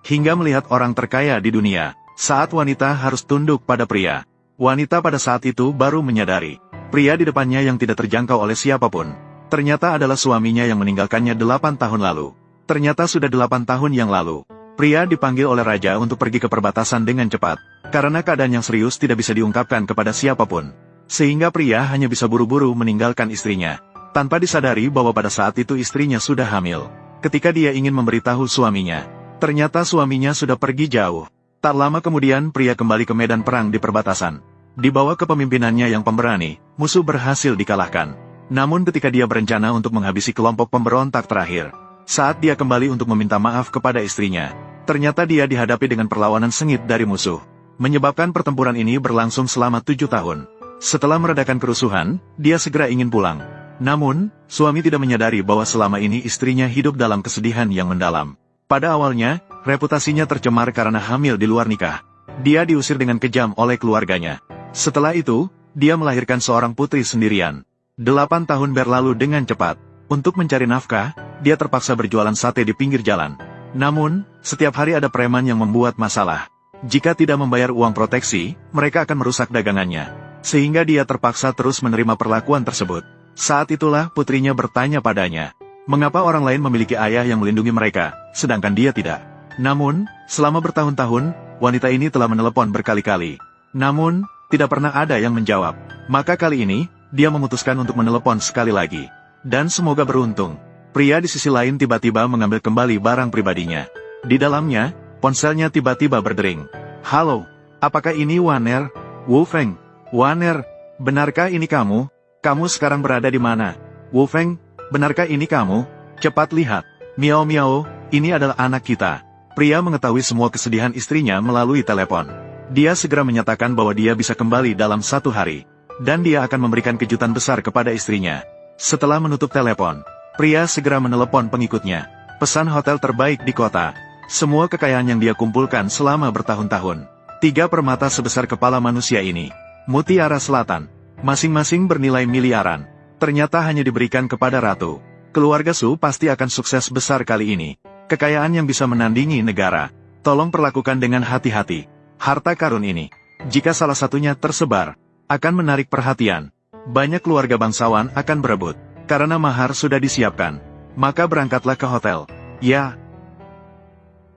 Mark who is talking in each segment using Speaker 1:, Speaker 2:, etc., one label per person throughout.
Speaker 1: hingga melihat orang terkaya di dunia. Saat wanita harus tunduk pada pria. Wanita pada saat itu baru menyadari, pria di depannya yang tidak terjangkau oleh siapapun, ternyata adalah suaminya yang meninggalkannya 8 tahun lalu. Ternyata sudah 8 tahun yang lalu. Pria dipanggil oleh raja untuk pergi ke perbatasan dengan cepat, karena keadaan yang serius tidak bisa diungkapkan kepada siapapun. Sehingga pria hanya bisa buru-buru meninggalkan istrinya, tanpa disadari bahwa pada saat itu istrinya sudah hamil. Ketika dia ingin memberitahu suaminya, ternyata suaminya sudah pergi jauh. Tak lama kemudian pria kembali ke medan perang di perbatasan. Di bawah kepemimpinannya yang pemberani, musuh berhasil dikalahkan. Namun ketika dia berencana untuk menghabisi kelompok pemberontak terakhir, saat dia kembali untuk meminta maaf kepada istrinya, ternyata dia dihadapi dengan perlawanan sengit dari musuh. Menyebabkan pertempuran ini berlangsung selama 7 tahun. Setelah meredakan kerusuhan, dia segera ingin pulang. Namun, suami tidak menyadari bahwa selama ini istrinya hidup dalam kesedihan yang mendalam. Pada awalnya, reputasinya tercemar karena hamil di luar nikah. Dia diusir dengan kejam oleh keluarganya. Setelah itu, dia melahirkan seorang putri sendirian. 8 tahun berlalu dengan cepat. Untuk mencari nafkah, dia terpaksa berjualan sate di pinggir jalan. Namun, setiap hari ada preman yang membuat masalah. Jika tidak membayar uang proteksi, mereka akan merusak dagangannya. Sehingga dia terpaksa terus menerima perlakuan tersebut. Saat itulah putrinya bertanya padanya, mengapa orang lain memiliki ayah yang melindungi mereka, sedangkan dia tidak? Namun, selama bertahun-tahun, wanita ini telah menelepon berkali-kali. Namun, tidak pernah ada yang menjawab. Maka kali ini, dia memutuskan untuk menelepon sekali lagi. Dan semoga beruntung, pria di sisi lain tiba-tiba mengambil kembali barang pribadinya. Di dalamnya, ponselnya tiba-tiba berdering. Halo, apakah ini Waner? Wu Feng. Waner, benarkah ini kamu? Kamu sekarang berada di mana? Wu Feng, benarkah ini kamu? Cepat lihat. Miao Miao, ini adalah anak kita. Pria mengetahui semua kesedihan istrinya melalui telepon. Dia segera menyatakan bahwa dia bisa kembali dalam 1 hari. Dan dia akan memberikan kejutan besar kepada istrinya. Setelah menutup telepon, pria segera menelepon pengikutnya. Pesan hotel terbaik di kota. Semua kekayaan yang dia kumpulkan selama bertahun-tahun. 3 permata sebesar kepala manusia ini. Mutiara Selatan. Masing-masing bernilai miliaran. Ternyata hanya diberikan kepada ratu. Keluarga Su pasti akan sukses besar kali ini. Kekayaan yang bisa menandingi negara. Tolong perlakukan dengan hati-hati harta karun ini. Jika salah satunya tersebar, akan menarik perhatian. Banyak keluarga bangsawan akan berebut. Karena mahar sudah disiapkan. Maka berangkatlah ke hotel. Ya.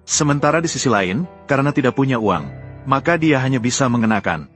Speaker 1: Sementara di sisi lain, karena tidak punya uang, maka dia hanya bisa mengenakan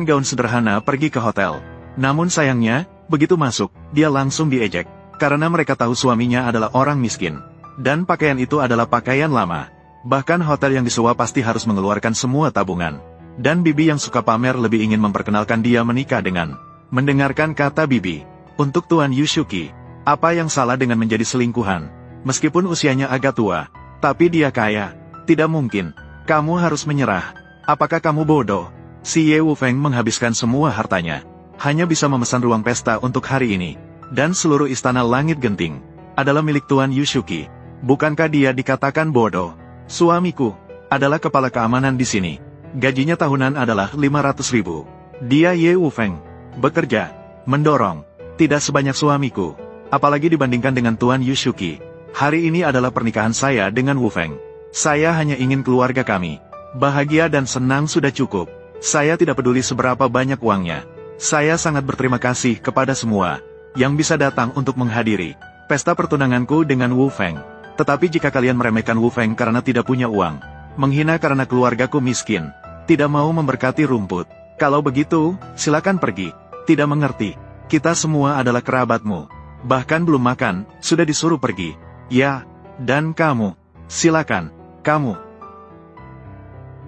Speaker 1: gaun sederhana pergi ke hotel. Namun sayangnya, begitu masuk, dia langsung diejek. Karena mereka tahu suaminya adalah orang miskin. Dan pakaian itu adalah pakaian lama. Bahkan hotel yang disewa pasti harus mengeluarkan semua tabungan. Dan bibi yang suka pamer lebih ingin memperkenalkan dia menikah dengan. Mendengarkan kata bibi. Untuk Tuan Yushuki, apa yang salah dengan menjadi selingkuhan? Meskipun usianya agak tua, tapi dia kaya. Tidak mungkin. Kamu harus menyerah. Apakah kamu bodoh? Si Ye Wu Feng menghabiskan semua hartanya. Hanya bisa memesan ruang pesta untuk hari ini. Dan seluruh istana langit genting adalah milik Tuan Yushuki. Bukankah dia dikatakan bodoh? Suamiku adalah kepala keamanan di sini. Gajinya tahunan adalah 500.000. Dia Ye Wu Feng. Bekerja, mendorong, tidak sebanyak suamiku. Apalagi dibandingkan dengan Tuan Yushuki. Hari ini adalah pernikahan saya dengan Wu Feng. Saya hanya ingin keluarga kami bahagia dan senang sudah cukup. Saya tidak peduli seberapa banyak uangnya. Saya sangat berterima kasih kepada semua yang bisa datang untuk menghadiri pesta pertunanganku dengan Wu Feng. Tetapi jika kalian meremehkan Wu Feng karena tidak punya uang, menghina karena keluargaku miskin, tidak mau memberkati rumput, kalau begitu, silakan pergi. Tidak mengerti, kita semua adalah kerabatmu. Bahkan belum makan, sudah disuruh pergi. Ya, dan kamu, silakan, kamu.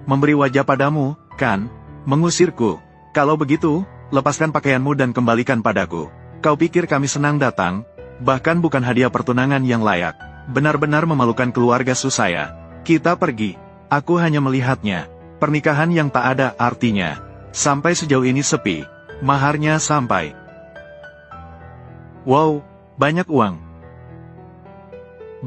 Speaker 1: Memberi wajah padamu, kan? Mengusirku. Kalau begitu, lepaskan pakaianmu dan kembalikan padaku. Kau pikir kami senang datang? Bahkan bukan hadiah pertunangan yang layak. Benar-benar memalukan keluarga Su saya. Kita pergi. Aku hanya melihatnya. Pernikahan yang tak ada artinya. Sampai sejauh ini sepi. Maharnya sampai. Wow, banyak uang.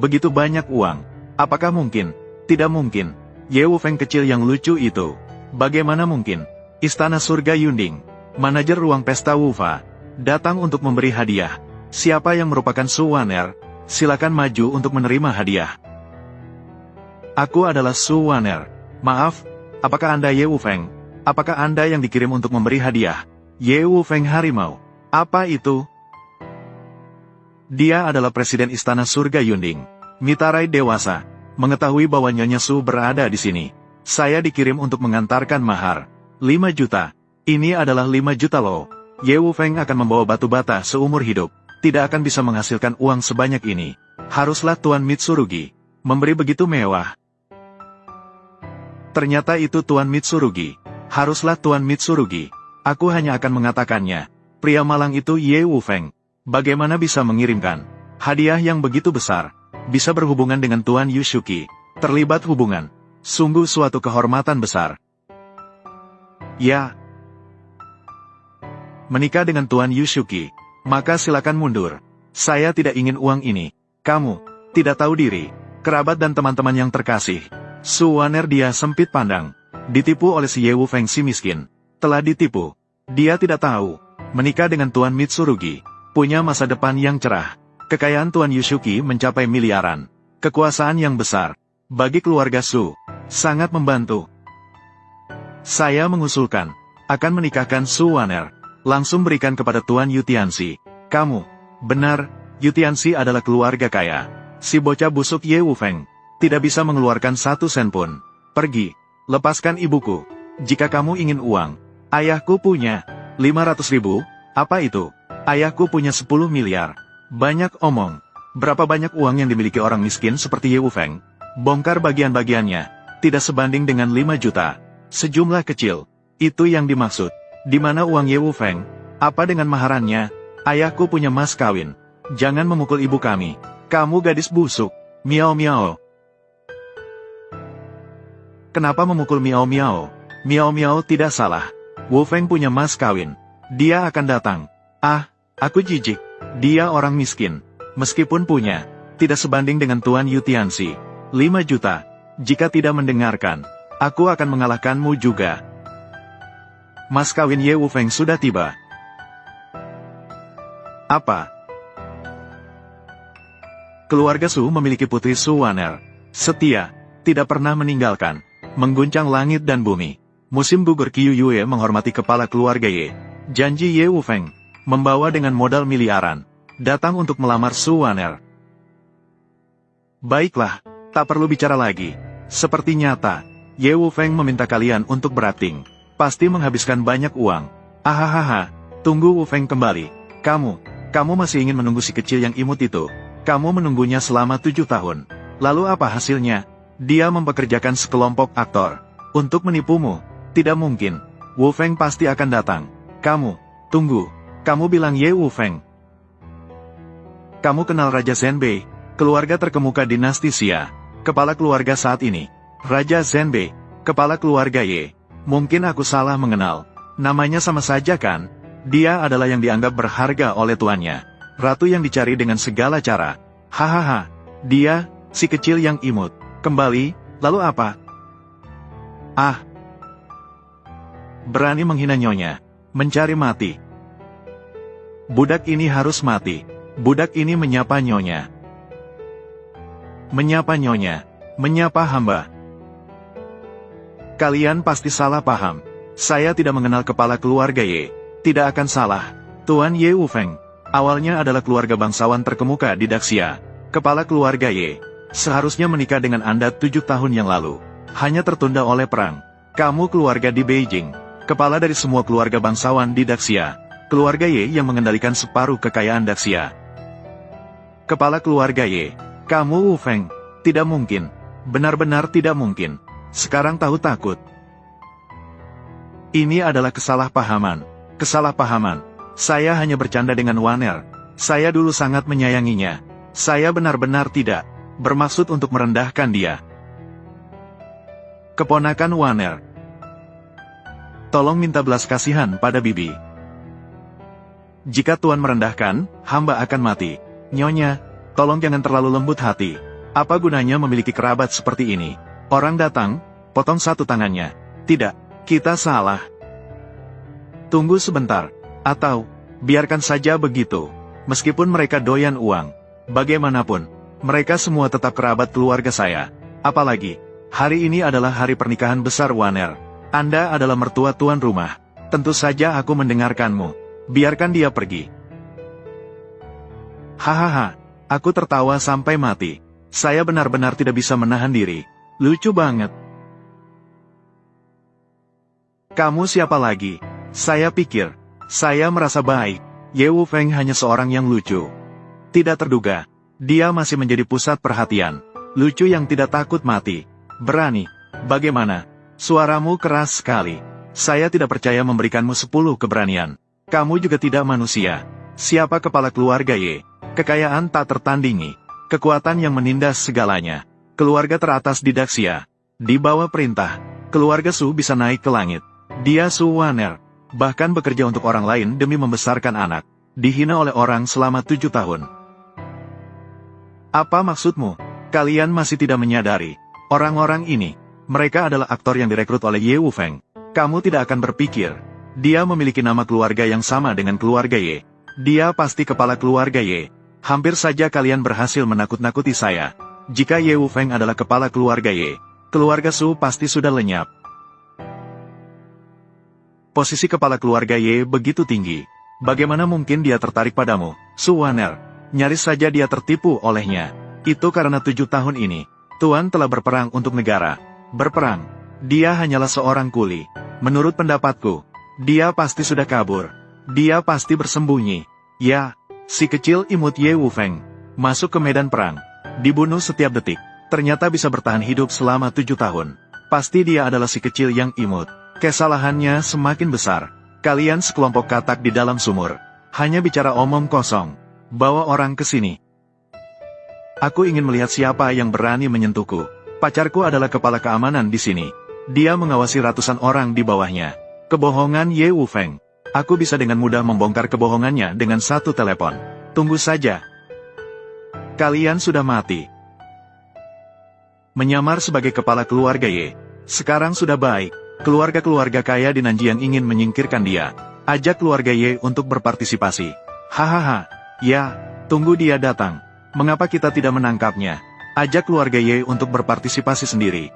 Speaker 1: Begitu banyak uang. Apakah mungkin? Tidak mungkin. Ye Wu Feng kecil yang lucu itu. Bagaimana mungkin? Istana Surga Yunding. Manajer ruang pesta Wufa. Datang untuk memberi hadiah. Siapa yang merupakan Su Waner? Silakan maju untuk menerima hadiah. Aku adalah Su Waner. Maaf, apakah Anda Ye Wufeng? Apakah Anda yang dikirim untuk memberi hadiah? Ye Wufeng harimau. Apa itu? Dia adalah Presiden Istana Surga Yunding. Mitarai dewasa. Mengetahui bahwa Nyonya Su berada di sini. Saya dikirim untuk mengantarkan mahar. 5 juta. Ini adalah 5 juta loh. Ye Wufeng akan membawa batu bata seumur hidup. Tidak akan bisa menghasilkan uang sebanyak ini. Haruslah Tuan Mitsurugi memberi begitu mewah. Ternyata itu Tuan Mitsurugi. Haruslah Tuan Mitsurugi. Aku hanya akan mengatakannya. Pria malang itu Ye Wufeng. Bagaimana bisa mengirimkan hadiah yang begitu besar? Bisa berhubungan dengan Tuan Yushuki. Terlibat hubungan. Sungguh suatu kehormatan besar. Ya. Menikah dengan Tuan Yushuki. Maka silakan mundur. Saya tidak ingin uang ini. Kamu tidak tahu diri. Kerabat dan teman-teman yang terkasih. Su Waner dia sempit pandang. Ditipu oleh si Ye Wufeng si miskin. Telah ditipu. Dia tidak tahu. Menikah dengan Tuan Mitsurugi. Punya masa depan yang cerah. Kekayaan Tuan Yushuki mencapai miliaran. Kekuasaan yang besar. Bagi keluarga Su. Sangat membantu. Saya mengusulkan. Akan menikahkan Su Waner. Langsung berikan kepada Tuan Yutiansi. Kamu. Benar. Yutiansi adalah keluarga kaya. Si bocah busuk Ye Wufeng. Tidak bisa mengeluarkan 1 sen pun. Pergi. Lepaskan ibuku. Jika kamu ingin uang. Ayahku punya 500 ribu. Apa itu? Ayahku punya 10 miliar. Banyak omong. Berapa banyak uang yang dimiliki orang miskin seperti Ye Wufeng? Bongkar bagian-bagiannya. Tidak sebanding dengan 5 juta. Sejumlah kecil. Itu yang dimaksud. Di mana uang Ye Wufeng? Apa dengan maharannya? Ayahku punya mas kawin. Jangan memukul ibu kami. Kamu gadis busuk. Miao miao. Kenapa memukul Miao Miao? Miao Miao tidak salah. Wufeng punya mas kawin. Dia akan datang. Ah, aku jijik. Dia orang miskin. Meskipun punya, tidak sebanding dengan Tuan Yutiansi. 5 juta. Jika tidak mendengarkan, aku akan mengalahkanmu juga. Mas kawin Ye Wufeng sudah tiba. Apa? Keluarga Su memiliki putri Su Waner. Setia. Tidak pernah meninggalkan. Mengguncang langit dan bumi. Musim gugur Qiu Yue menghormati kepala keluarga Ye. Janji Ye Wufeng. Membawa dengan modal miliaran. Datang untuk melamar Su Waner. Baiklah. Tak perlu bicara lagi. Seperti nyata. Ye Wufeng meminta kalian untuk berakting. Pasti menghabiskan banyak uang. Ahahaha. Tunggu Wufeng kembali. Kamu masih ingin menunggu si kecil yang imut itu. Kamu menunggunya selama 7 tahun. Lalu apa hasilnya? Dia mempekerjakan sekelompok aktor. Untuk menipumu. Tidak mungkin. Wufeng pasti akan datang. Tunggu. Kamu bilang Ye Wufeng. Kamu kenal Raja Zhenbei, keluarga terkemuka dinasti Xia. Kepala keluarga saat ini. Raja Zhenbei, kepala keluarga Ye. Mungkin aku salah mengenal. Namanya sama saja kan? Dia adalah yang dianggap berharga oleh tuannya. Ratu yang dicari dengan segala cara. Hahaha. Dia, si kecil yang imut. Kembali, lalu apa? Ah. Berani menghina nyonya. Mencari mati. Budak ini harus mati. Budak ini menyapa nyonya. Menyapa nyonya. Menyapa hamba. Kalian pasti salah paham. Saya tidak mengenal kepala keluarga Ye. Tidak akan salah. Tuan Ye Wufeng. Awalnya adalah keluarga bangsawan terkemuka di Daxia. Kepala keluarga Ye. Seharusnya menikah dengan Anda 7 tahun yang lalu. Hanya tertunda oleh perang. Kamu keluarga di Beijing. Kepala dari semua keluarga bangsawan di Daxia. Keluarga Ye yang mengendalikan separuh kekayaan Daxia. Kepala keluarga Ye. Kamu Wufeng. Tidak mungkin. Benar-benar tidak mungkin. Sekarang tahu takut. Ini adalah kesalahpahaman. Kesalahpahaman. Saya hanya bercanda dengan Waner. Saya dulu sangat menyayanginya. Saya benar-benar tidak bermaksud untuk merendahkan dia. Keponakan Waner. Tolong minta belas kasihan pada bibi. Jika Tuan merendahkan, hamba akan mati. Nyonya, tolong jangan terlalu lembut hati. Apa gunanya memiliki kerabat seperti ini? Orang datang, potong satu tangannya. Tidak, kita salah. Tunggu sebentar. Atau, biarkan saja begitu. Meskipun mereka doyan uang. Bagaimanapun, mereka semua tetap kerabat keluarga saya. Apalagi, Hari ini adalah hari pernikahan besar Waner. Anda adalah mertua tuan rumah. Tentu saja aku mendengarkanmu. Biarkan dia pergi. Hahaha, aku tertawa sampai mati. Saya benar-benar tidak bisa menahan diri. Lucu banget. Kamu siapa lagi? Saya pikir, saya merasa baik. Ye Wufeng hanya seorang yang lucu. Tidak terduga, dia masih menjadi pusat perhatian. Lucu yang tidak takut mati. Berani. Bagaimana? Suaramu keras sekali. Saya tidak percaya memberikanmu 10 keberanian. Kamu juga tidak manusia. Siapa kepala keluarga Ye? Kekayaan tak tertandingi. Kekuatan yang menindas segalanya. Keluarga teratas di Daxia. Di bawah perintah, keluarga Su bisa naik ke langit. Dia Su Waner. Bahkan bekerja untuk orang lain demi membesarkan anak. Dihina oleh orang selama 7 tahun. Apa maksudmu? Kalian masih tidak menyadari. Orang-orang ini, mereka adalah aktor yang direkrut oleh Ye Wufeng. Kamu tidak akan berpikir. Dia memiliki nama keluarga yang sama dengan keluarga Ye. Dia pasti kepala keluarga Ye. Hampir saja kalian berhasil menakut-nakuti saya. Jika Ye Wufeng adalah kepala keluarga Ye, keluarga Su pasti sudah lenyap. Posisi kepala keluarga Ye begitu tinggi. Bagaimana mungkin dia tertarik padamu, Su Waner? Nyaris saja dia tertipu olehnya. Itu karena 7 tahun ini, Tuan telah berperang untuk negara. Berperang. Dia hanyalah seorang kuli. Menurut pendapatku, dia pasti sudah kabur. Dia pasti bersembunyi. Ya, si kecil imut Ye Wufeng. Masuk ke medan perang. Dibunuh setiap detik. Ternyata bisa bertahan hidup selama 7 tahun. Pasti dia adalah si kecil yang imut. Kesalahannya semakin besar. Kalian sekelompok katak di dalam sumur. Hanya bicara omong kosong. Bawa orang ke sini. Aku ingin melihat siapa yang berani menyentuhku. Pacarku adalah kepala keamanan di sini. Dia mengawasi ratusan orang di bawahnya. Kebohongan Ye Wufeng. Aku bisa dengan mudah membongkar kebohongannya dengan 1 telepon. Tunggu saja. Kalian sudah mati. Menyamar sebagai kepala keluarga Ye. Sekarang sudah baik. Keluarga-keluarga kaya di Nanjiang ingin menyingkirkan dia. Ajak keluarga Ye untuk berpartisipasi. Hahaha. Ya, tunggu dia datang. Mengapa kita tidak menangkapnya? Ajak keluarga Ye untuk berpartisipasi sendiri.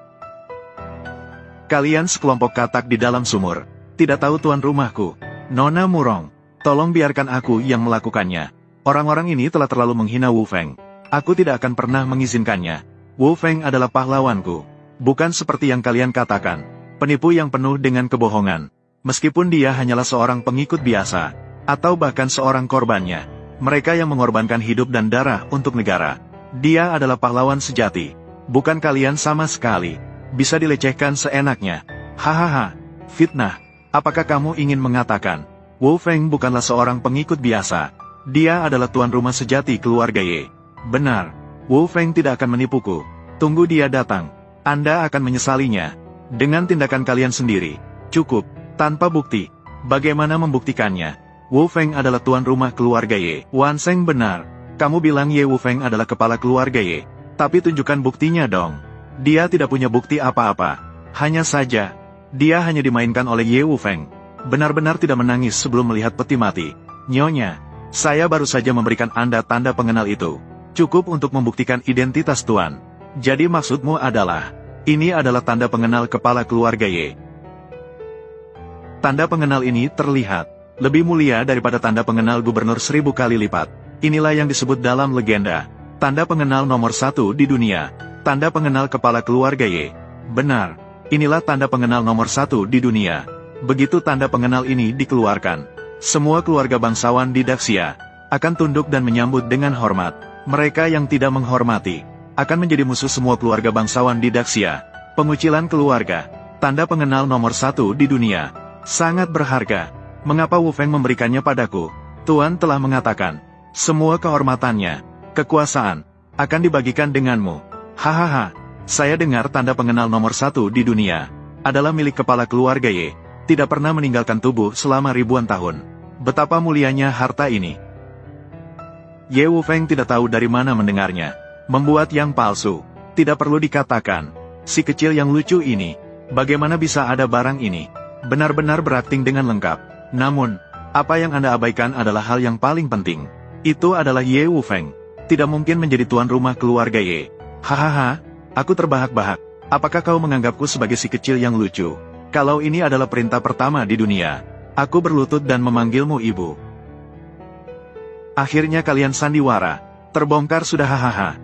Speaker 1: Kalian sekelompok katak di dalam sumur. Tidak tahu tuan rumahku. Nona Murong. Tolong biarkan aku yang melakukannya. Orang-orang ini telah terlalu menghina Wufeng. Aku tidak akan pernah mengizinkannya. Wufeng adalah pahlawanku. Bukan seperti yang kalian katakan. Penipu yang penuh dengan kebohongan. Meskipun dia hanyalah seorang pengikut biasa. Atau bahkan seorang korbannya. Mereka yang mengorbankan hidup dan darah untuk negara. Dia adalah pahlawan sejati. Bukan kalian sama sekali. Bisa dilecehkan seenaknya. Hahaha. Fitnah. Apakah kamu ingin mengatakan, Wufeng bukanlah seorang pengikut biasa? Dia adalah tuan rumah sejati keluarga Ye. Benar. Wufeng tidak akan menipuku. Tunggu dia datang. Anda akan menyesalinya. Dengan tindakan kalian sendiri. Cukup. Tanpa bukti. Bagaimana membuktikannya? Wufeng adalah tuan rumah keluarga Ye. Wanseng benar. Kamu bilang Ye Wufeng adalah kepala keluarga Ye. Tapi tunjukkan buktinya dong. Dia tidak punya bukti apa-apa. Hanya saja, dia hanya dimainkan oleh Ye Wufeng. Benar-benar tidak menangis sebelum melihat peti mati. Nyonya, saya baru saja memberikan Anda tanda pengenal itu. Cukup untuk membuktikan identitas Tuan. Jadi maksudmu adalah, ini adalah tanda pengenal kepala keluarga Ye. Tanda pengenal ini terlihat lebih mulia daripada tanda pengenal gubernur 1000 kali lipat. Inilah yang disebut dalam legenda. Tanda pengenal nomor 1 di dunia. Tanda pengenal kepala keluarga Ye. Benar. Inilah tanda pengenal nomor 1 di dunia. Begitu tanda pengenal ini dikeluarkan, semua keluarga bangsawan di Daxia akan tunduk dan menyambut dengan hormat. Mereka yang tidak menghormati akan menjadi musuh semua keluarga bangsawan di Daxia. Pengucilan keluarga. Tanda pengenal nomor 1 di dunia. Sangat berharga. Mengapa Wufeng memberikannya padaku? Tuan telah mengatakan, semua kehormatannya, kekuasaan, akan dibagikan denganmu. Hahaha, saya dengar tanda pengenal nomor 1 di dunia, adalah milik kepala keluarga Ye, tidak pernah meninggalkan tubuh selama ribuan tahun. Betapa mulianya harta ini. Ye Wufeng tidak tahu dari mana mendengarnya. Membuat yang palsu, tidak perlu dikatakan. Si kecil yang lucu ini, bagaimana bisa ada barang ini? Benar-benar berakting dengan lengkap. Namun, apa yang Anda abaikan adalah hal yang paling penting. Itu adalah Ye Wufeng. Tidak mungkin menjadi tuan rumah keluarga Ye. Hahaha, aku terbahak-bahak. Apakah kau menganggapku sebagai si kecil yang lucu? Kalau ini adalah perintah pertama di dunia, aku berlutut dan memanggilmu ibu. Akhirnya kalian sandiwara. Terbongkar sudah, hahaha.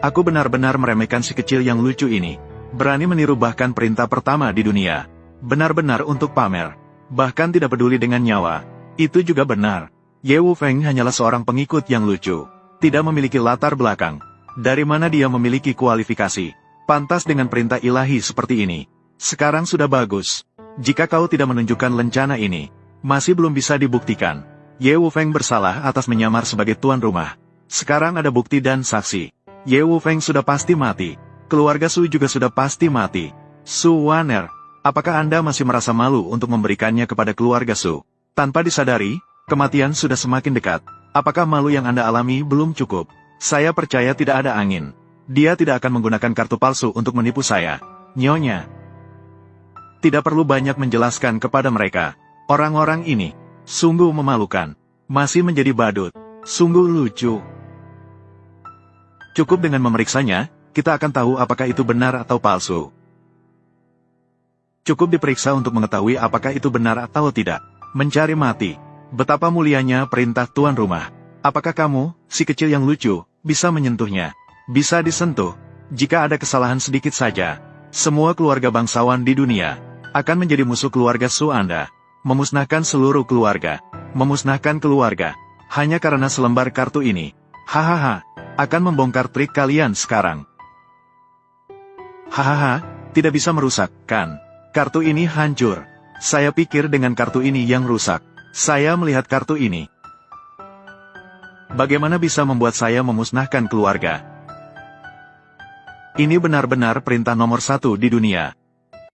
Speaker 1: Aku benar-benar meremehkan si kecil yang lucu ini. Berani meniru bahkan perintah pertama di dunia. Benar-benar untuk pamer. Bahkan tidak peduli dengan nyawa. Itu juga benar. Ye Wufeng hanyalah seorang pengikut yang lucu. Tidak memiliki latar belakang. Dari mana dia memiliki kualifikasi? Pantas dengan perintah ilahi seperti ini. Sekarang sudah bagus. Jika kau tidak menunjukkan lencana ini, masih belum bisa dibuktikan. Ye Wufeng bersalah atas menyamar sebagai tuan rumah. Sekarang ada bukti dan saksi. Ye Wufeng sudah pasti mati. Keluarga Su juga sudah pasti mati. Su Waner, apakah Anda masih merasa malu untuk memberikannya kepada keluarga Su? Tanpa disadari, kematian sudah semakin dekat. Apakah malu yang Anda alami belum cukup? Saya percaya tidak ada angin. Dia tidak akan menggunakan kartu palsu untuk menipu saya. Nyonya. Tidak perlu banyak menjelaskan kepada mereka. Orang-orang ini sungguh memalukan. Masih menjadi badut. Sungguh lucu. Cukup dengan memeriksanya, kita akan tahu apakah itu benar atau palsu. Cukup diperiksa untuk mengetahui apakah itu benar atau tidak. Mencari mati. Betapa mulianya perintah tuan rumah. Apakah kamu, si kecil yang lucu, bisa menyentuhnya? Bisa disentuh. Jika ada kesalahan sedikit saja, semua keluarga bangsawan di dunia akan menjadi musuh keluarga Su Anda. Memusnahkan seluruh keluarga. Memusnahkan keluarga. Hanya karena selembar kartu ini. Hahaha. Akan membongkar trik kalian sekarang. Hahaha. Tidak bisa merusak, kan? Kartu ini hancur. Saya pikir dengan kartu ini yang rusak. Saya melihat kartu ini. Bagaimana bisa membuat saya memusnahkan keluarga? Ini benar-benar perintah nomor 1 di dunia.